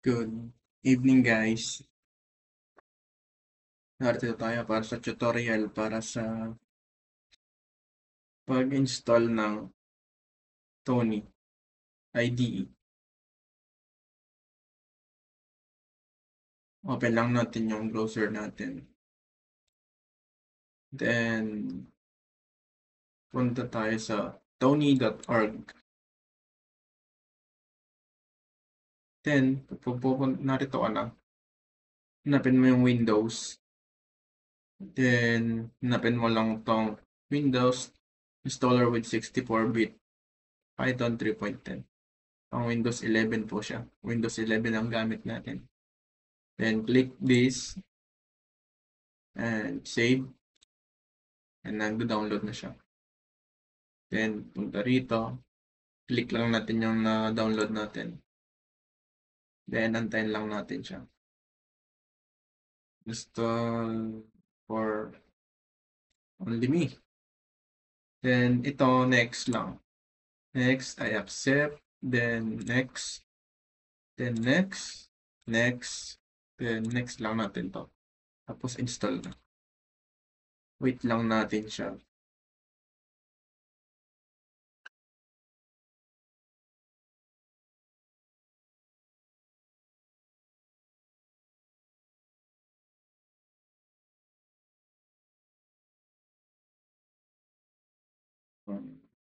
Good evening guys. Narito tayo para sa tutorial para sa pag-install ng Tony IDE. Open lang natin yung browser natin. Then, punta tayo sa tony.org. Then, narito ka na. Hanapin mo yung Windows. Then, hanapin mo lang tong Windows installer with 64-bit Python 3.10. Ang Windows 11 po siya. Windows 11 ang gamit natin. Then, click this and save. And nag-download na siya. Then, punta rito. Click lang natin yung na-download natin. Then, antayin lang natin siya. Install for only me. Then, ito, next lang. Next, I accept. Then, next. Then, next. Next. Then, next lang natin to. Tapos, install na. Wait lang natin siya.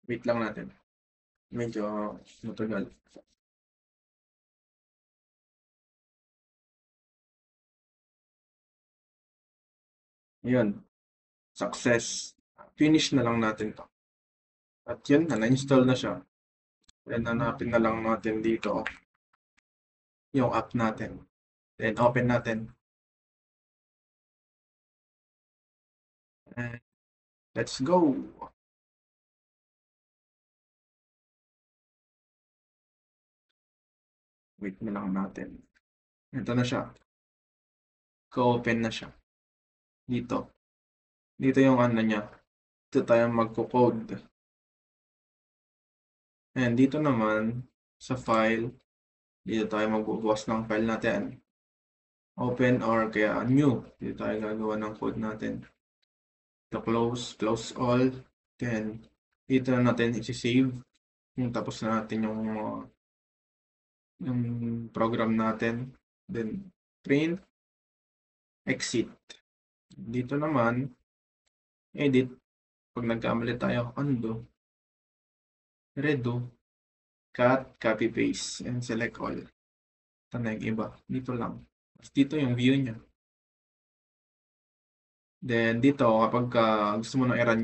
Wait lang natin. Medyo matagal. Yun. Success. Finish na lang natin to. At yun na-install na siya. Then, hanapin na lang natin dito yung app natin. Then, open natin. And let's go! Wait na lang natin. Ito na siya. Ko-open na siya. Dito. Dito yung ano niya. Dito tayo magko-code. And dito naman, sa file, dito tayo magbubukas ng file natin. Open or kaya new. Dito tayo gagawa ng code natin. Ito close all. Then, dito na natin isi-save. Yung tapos na natin yung program natin. Then, print, exit. Dito naman, edit. Pag nagkamali tayo, undo, redo, cut, copy, paste, and select all. Ito na yung iba. Dito lang. Dito yung view niya. Then, dito, kapag gusto mo na i-run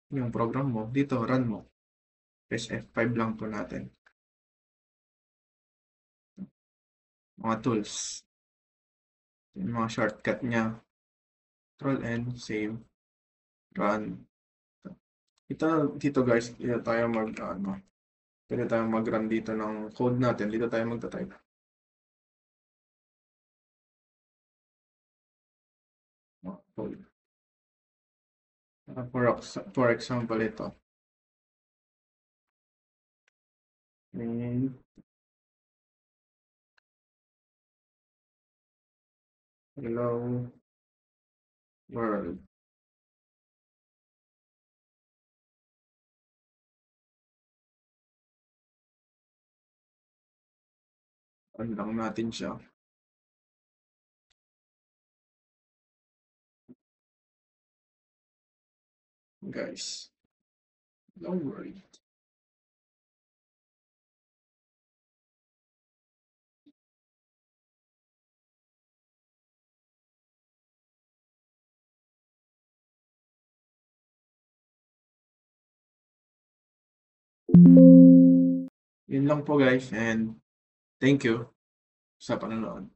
yung program mo, dito, run mo. Press F5 lang po natin. Mga tools. Yung mga shortcut niya. Control-N, save, run. Dito guys, dito tayo pwede tayo mag-run dito ng code natin. Dito tayo magta-type. For example, ito. And hello world. Ano lang natin siya. Guys, don't worry. Yun lang po guys, and thank you sa panonood.